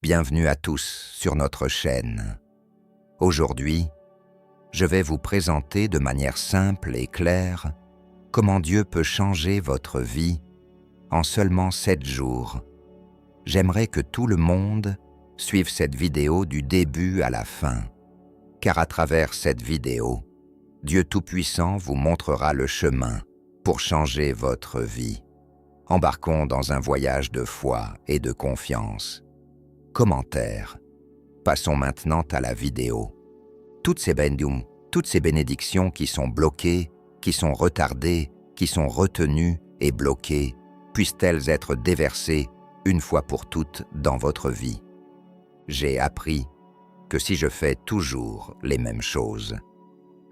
Bienvenue à tous sur notre chaîne. Aujourd'hui, je vais vous présenter de manière simple et claire comment Dieu peut changer votre vie en seulement 7 jours. J'aimerais que tout le monde suive cette vidéo du début à la fin, car à travers cette vidéo, Dieu Tout-Puissant vous montrera le chemin pour changer votre vie. Embarquons dans un voyage de foi et de confiance. Commentaire. Passons maintenant à la vidéo. Toutes ces bénédictions qui sont bloquées, qui sont retardées, qui sont retenues et bloquées, puissent-elles être déversées une fois pour toutes dans votre vie. J'ai appris que si je fais toujours les mêmes choses,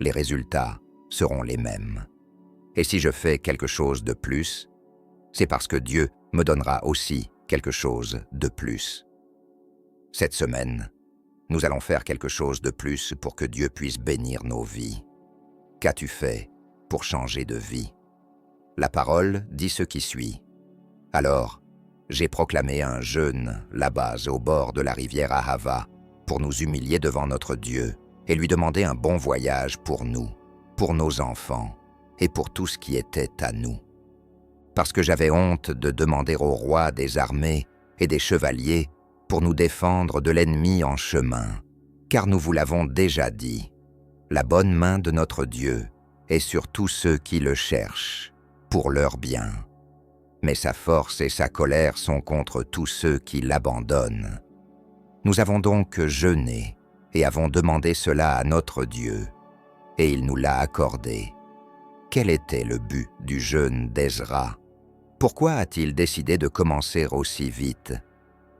les résultats seront les mêmes. Et si je fais quelque chose de plus, c'est parce que Dieu me donnera aussi quelque chose de plus. Cette semaine, nous allons faire quelque chose de plus pour que Dieu puisse bénir nos vies. Qu'as-tu fait pour changer de vie? La parole dit ce qui suit. Alors, j'ai proclamé un jeûne là-bas au bord de la rivière Ahava pour nous humilier devant notre Dieu et lui demander un bon voyage pour nous, pour nos enfants et pour tout ce qui était à nous. Parce que j'avais honte de demander au roi des armées et des chevaliers pour nous défendre de l'ennemi en chemin, car nous vous l'avons déjà dit, la bonne main de notre Dieu est sur tous ceux qui le cherchent, pour leur bien. Mais sa force et sa colère sont contre tous ceux qui l'abandonnent. Nous avons donc jeûné et avons demandé cela à notre Dieu, et il nous l'a accordé. Quel était le but du jeûne d'Ezra? Pourquoi a-t-il décidé de commencer aussi vite?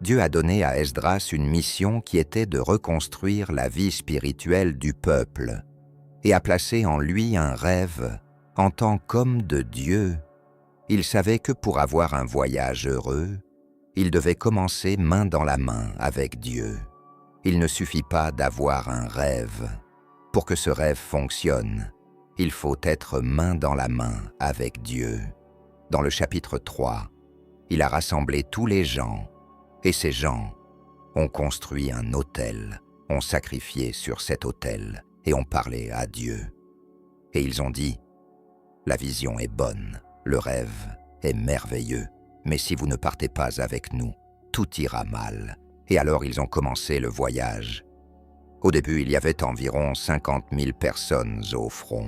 Dieu a donné à Esdras une mission qui était de reconstruire la vie spirituelle du peuple et a placé en lui un rêve en tant qu'homme de Dieu. Il savait que pour avoir un voyage heureux, il devait commencer main dans la main avec Dieu. Il ne suffit pas d'avoir un rêve. Pour que ce rêve fonctionne, il faut être main dans la main avec Dieu. Dans le chapitre 3, il a rassemblé tous les gens, et ces gens ont construit un autel, ont sacrifié sur cet autel et ont parlé à Dieu. Et ils ont dit, « La vision est bonne, le rêve est merveilleux, mais si vous ne partez pas avec nous, tout ira mal. » Et alors ils ont commencé le voyage. Au début, il y avait environ 50 000 personnes au front.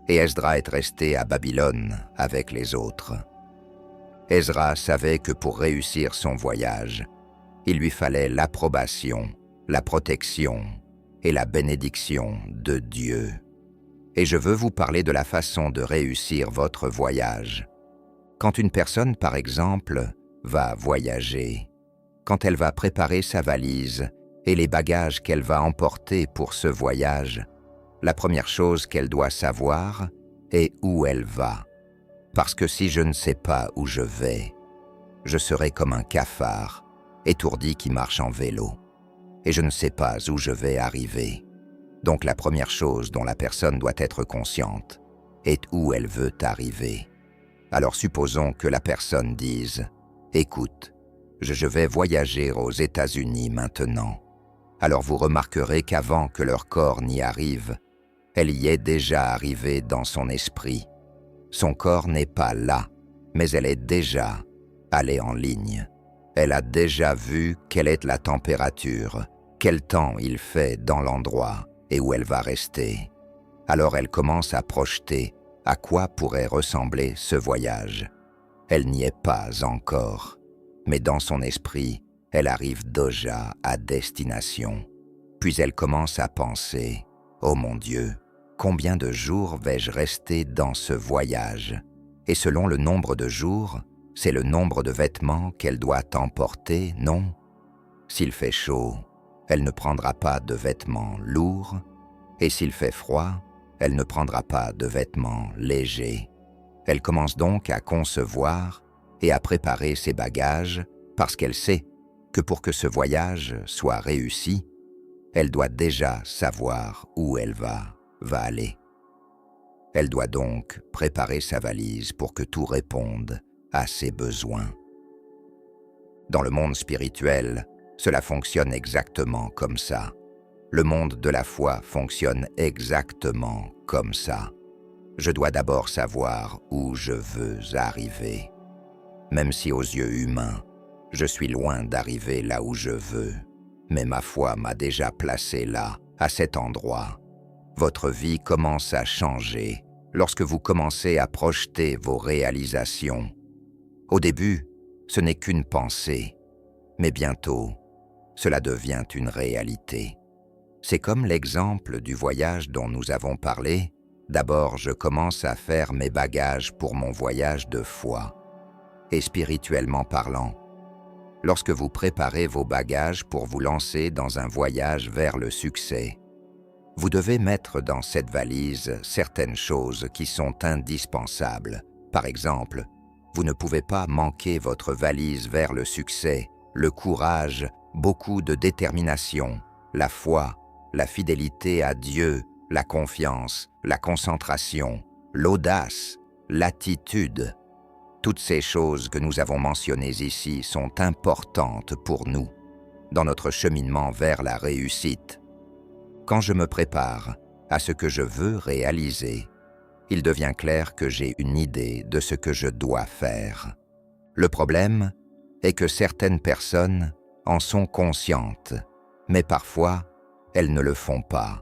Et Esdras est resté à Babylone avec les autres. Ezra savait que pour réussir son voyage, il lui fallait l'approbation, la protection et la bénédiction de Dieu. Et je veux vous parler de la façon de réussir votre voyage. Quand une personne, par exemple, va voyager, quand elle va préparer sa valise et les bagages qu'elle va emporter pour ce voyage, la première chose qu'elle doit savoir est où elle va. Parce que si je ne sais pas où je vais, je serai comme un cafard, étourdi qui marche en vélo. Et je ne sais pas où je vais arriver. Donc la première chose dont la personne doit être consciente est où elle veut arriver. Alors supposons que la personne dise « Écoute, je vais voyager aux États-Unis maintenant. » Alors vous remarquerez qu'avant que leur corps n'y arrive, elle y est déjà arrivée dans son esprit. Son corps n'est pas là, mais elle est déjà allée en ligne. Elle a déjà vu quelle est la température, quel temps il fait dans l'endroit et où elle va rester. Alors elle commence à projeter à quoi pourrait ressembler ce voyage. Elle n'y est pas encore, mais dans son esprit, elle arrive déjà à destination. Puis elle commence à penser « Oh mon Dieu, combien de jours vais-je rester dans ce voyage ?» Et selon le nombre de jours, c'est le nombre de vêtements qu'elle doit emporter, non? S'il fait chaud, elle ne prendra pas de vêtements lourds, et s'il fait froid, elle ne prendra pas de vêtements légers. Elle commence donc à concevoir et à préparer ses bagages parce qu'elle sait que pour que ce voyage soit réussi, elle doit déjà savoir où elle va aller. Elle doit donc préparer sa valise pour que tout réponde à ses besoins. Dans le monde spirituel, Cela fonctionne exactement comme ça. Le monde de la foi fonctionne exactement comme ça. Je dois d'abord savoir où je veux arriver. Même si aux yeux humains, je suis loin d'arriver là où je veux, mais ma foi m'a déjà placé là, à cet endroit. Votre vie commence à changer lorsque vous commencez à projeter vos réalisations. Au début, ce n'est qu'une pensée, mais bientôt, cela devient une réalité. C'est comme l'exemple du voyage dont nous avons parlé. D'abord, je commence à faire mes bagages pour mon voyage de foi. Et spirituellement parlant, lorsque vous préparez vos bagages pour vous lancer dans un voyage vers le succès, vous devez mettre dans cette valise certaines choses qui sont indispensables. Par exemple, vous ne pouvez pas manquer votre valise vers le succès, le courage, beaucoup de détermination, la foi, la fidélité à Dieu, la confiance, la concentration, l'audace, l'attitude. Toutes ces choses que nous avons mentionnées ici sont importantes pour nous, dans notre cheminement vers la réussite. Quand je me prépare à ce que je veux réaliser, il devient clair que j'ai une idée de ce que je dois faire. Le problème est que certaines personnes en sont conscientes, mais parfois, elles ne le font pas.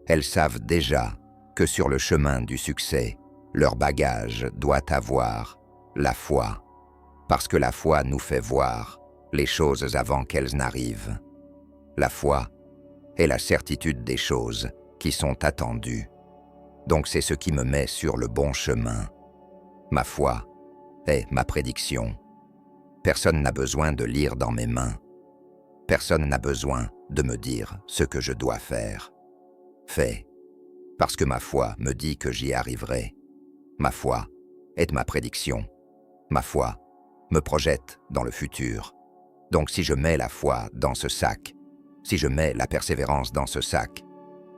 Elles savent déjà que sur le chemin du succès, leur bagage doit avoir la foi, parce que la foi nous fait voir les choses avant qu'elles n'arrivent. La foi est la certitude des choses qui sont attendues. Donc c'est ce qui me met sur le bon chemin. Ma foi est ma prédiction. Personne n'a besoin de lire dans mes mains. Personne n'a besoin de me dire ce que je dois faire. Fais, parce que ma foi me dit que j'y arriverai. Ma foi est ma prédiction. Ma foi me projette dans le futur. Donc si je mets la foi dans ce sac, si je mets la persévérance dans ce sac,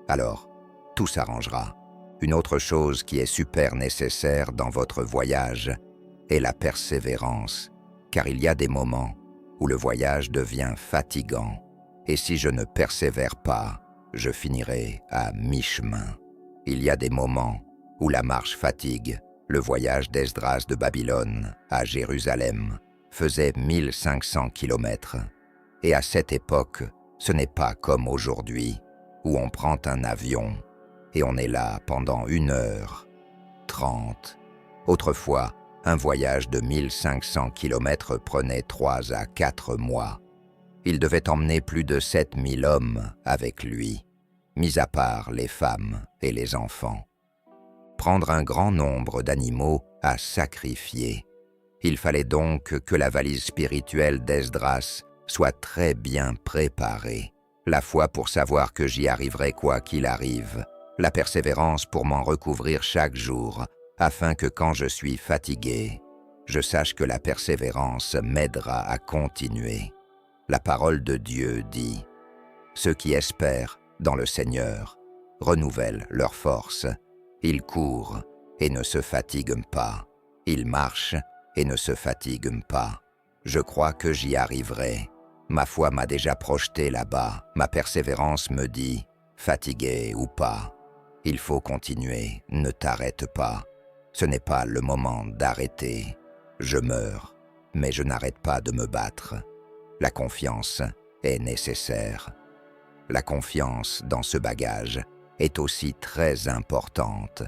alors tout s'arrangera. Une autre chose qui est super nécessaire dans votre voyage est la persévérance, car il y a des moments où le voyage devient fatigant, et si je ne persévère pas, je finirai à mi-chemin. Il y a des moments où la marche fatigue. Le voyage d'Esdras de Babylone à Jérusalem faisait 1500 kilomètres, et à cette époque, ce n'est pas comme aujourd'hui, où on prend un avion et on est là pendant 1h30. Autrefois, un voyage de 1500 kilomètres prenait 3 à 4 mois. Il devait emmener plus de 7000 hommes avec lui, mis à part les femmes et les enfants. Prendre un grand nombre d'animaux à sacrifier. Il fallait donc que la valise spirituelle d'Esdras soit très bien préparée. La foi pour savoir que j'y arriverai quoi qu'il arrive. La persévérance pour m'en recouvrir chaque jour, afin que quand je suis fatigué, je sache que la persévérance m'aidera à continuer. La parole de Dieu dit « Ceux qui espèrent dans le Seigneur renouvellent leurs forces. Ils courent et ne se fatiguent pas. Ils marchent et ne se fatiguent pas. Je crois que j'y arriverai. Ma foi m'a déjà projeté là-bas. Ma persévérance me dit « fatigué ou pas, il faut continuer, ne t'arrête pas. Ce n'est pas le moment d'arrêter. Je meurs, mais je n'arrête pas de me battre. La confiance est nécessaire. La confiance dans ce bagage est aussi très importante,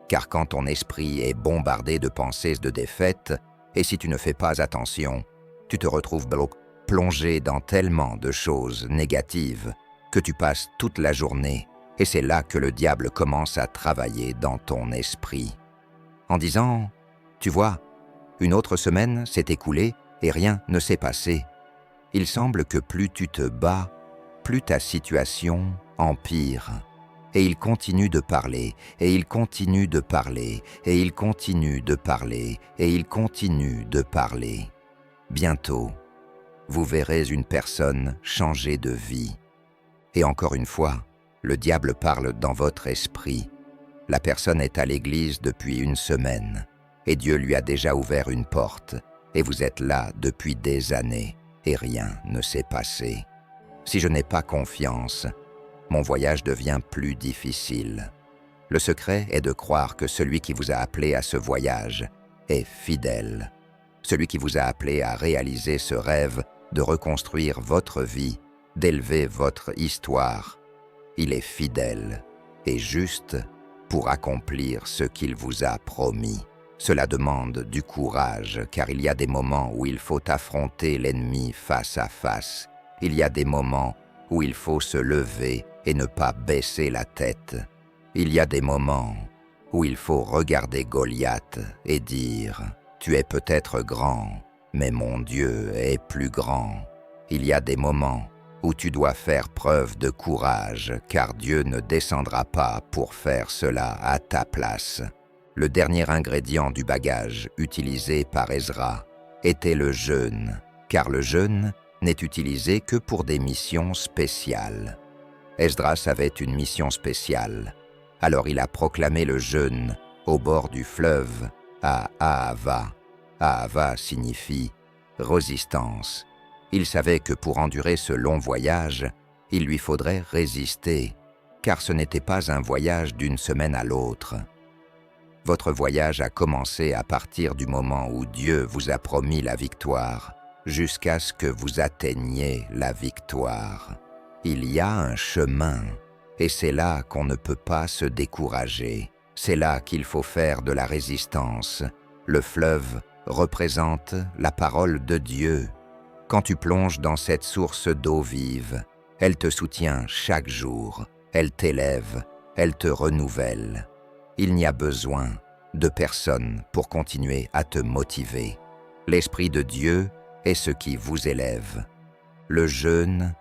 car quand ton esprit est bombardé de pensées de défaite, et si tu ne fais pas attention, tu te retrouves plongé dans tellement de choses négatives que tu passes toute la journée, et c'est là que le diable commence à travailler dans ton esprit. En disant « Tu vois, une autre semaine s'est écoulée et rien ne s'est passé. » Il semble que plus tu te bats, plus ta situation empire. Et il continue de parler, et il continue de parler, et il continue de parler, et il continue de parler. Bientôt, vous verrez une personne changer de vie. Et encore une fois, le diable parle dans votre esprit. La personne est à l'église depuis 1 semaine, et Dieu lui a déjà ouvert une porte, et vous êtes là depuis des années. et rien ne s'est passé. Si je n'ai pas confiance, mon voyage devient plus difficile. Le secret est de croire que celui qui vous a appelé à ce voyage est fidèle. Celui qui vous a appelé à réaliser ce rêve de reconstruire votre vie, d'élever votre histoire, il est fidèle et juste pour accomplir ce qu'il vous a promis. Cela demande du courage, car il y a des moments où il faut affronter l'ennemi face à face. Il y a des moments où il faut se lever et ne pas baisser la tête. Il y a des moments où il faut regarder Goliath et dire « Tu es peut-être grand, mais mon Dieu est plus grand. » Il y a des moments où tu dois faire preuve de courage, car Dieu ne descendra pas pour faire cela à ta place. Le dernier ingrédient du bagage utilisé par Ezra était le jeûne, car le jeûne n'est utilisé que pour des missions spéciales. Esdras avait une mission spéciale, alors il a proclamé le jeûne au bord du fleuve à Ahava. Ahava signifie résistance. Il savait que pour endurer ce long voyage, il lui faudrait résister, car ce n'était pas un voyage d'une semaine à l'autre. Votre voyage a commencé à partir du moment où Dieu vous a promis la victoire, jusqu'à ce que vous atteigniez la victoire. Il y a un chemin, et c'est là qu'on ne peut pas se décourager. C'est là qu'il faut faire de la résistance. Le fleuve représente la parole de Dieu. Quand tu plonges dans cette source d'eau vive, elle te soutient chaque jour, elle t'élève, elle te renouvelle. Il n'y a besoin de personne pour continuer à te motiver. L'Esprit de Dieu est ce qui vous élève. Le jeûne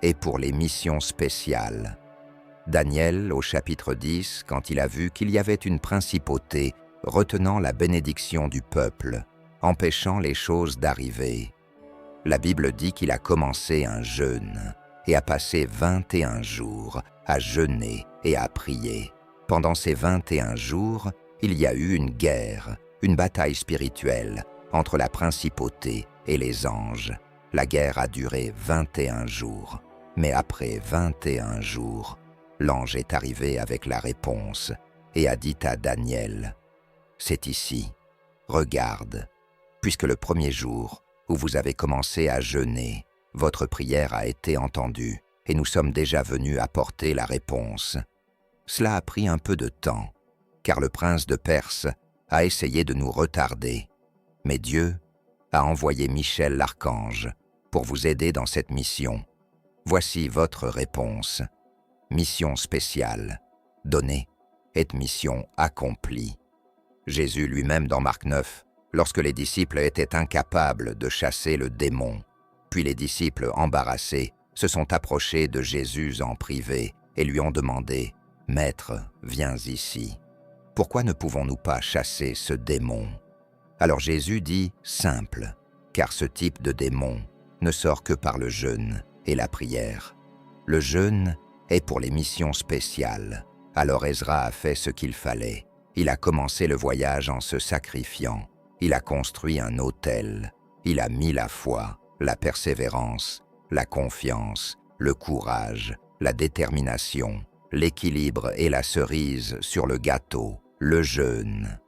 est pour les missions spéciales. Daniel, au chapitre 10, quand il a vu qu'il y avait une principauté retenant la bénédiction du peuple, empêchant les choses d'arriver, la Bible dit qu'il a commencé un jeûne et a passé 21 jours à jeûner et à prier. Pendant ces 21 jours, il y a eu une guerre, une bataille spirituelle entre la principauté et les anges. La guerre a duré 21 jours, mais après 21 jours, l'ange est arrivé avec la réponse et a dit à Daniel, « C'est ici, regarde, puisque le premier jour où vous avez commencé à jeûner, votre prière a été entendue et nous sommes déjà venus apporter la réponse. » Cela a pris un peu de temps, car le prince de Perse a essayé de nous retarder, mais Dieu a envoyé Michel l'archange pour vous aider dans cette mission. Voici votre réponse. Mission spéciale, donnée, et mission accomplie. Jésus lui-même dans Marc 9, lorsque les disciples étaient incapables de chasser le démon, puis les disciples embarrassés se sont approchés de Jésus en privé et lui ont demandé « Maître, viens ici. Pourquoi ne pouvons-nous pas chasser ce démon ?» Alors Jésus dit « Simple, car ce type de démon ne sort que par le jeûne et la prière. Le jeûne est pour les missions spéciales. » Alors Ezra a fait ce qu'il fallait. Il a commencé le voyage en se sacrifiant. Il a construit un autel. Il a mis la foi, la persévérance, la confiance, le courage, la détermination, l'équilibre et la cerise sur le gâteau, le jeûne.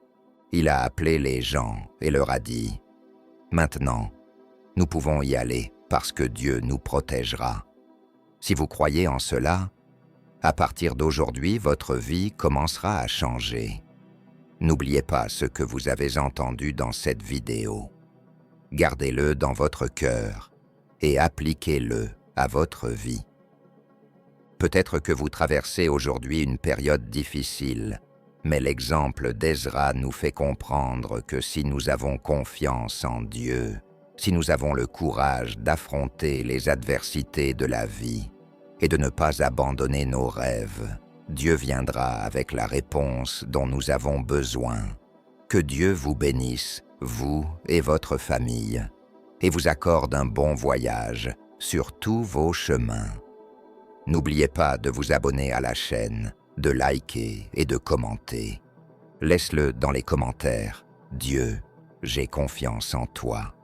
Il a appelé les gens et leur a dit « Maintenant, nous pouvons y aller parce que Dieu nous protégera. » Si vous croyez en cela, à partir d'aujourd'hui, votre vie commencera à changer. N'oubliez pas ce que vous avez entendu dans cette vidéo. Gardez-le dans votre cœur et appliquez-le à votre vie. Peut-être que vous traversez aujourd'hui une période difficile, mais l'exemple d'Ezra nous fait comprendre que si nous avons confiance en Dieu, si nous avons le courage d'affronter les adversités de la vie et de ne pas abandonner nos rêves, Dieu viendra avec la réponse dont nous avons besoin. Que Dieu vous bénisse, vous et votre famille, et vous accorde un bon voyage sur tous vos chemins. N'oubliez pas de vous abonner à la chaîne, de liker et de commenter. Laisse-le dans les commentaires. Dieu, j'ai confiance en toi.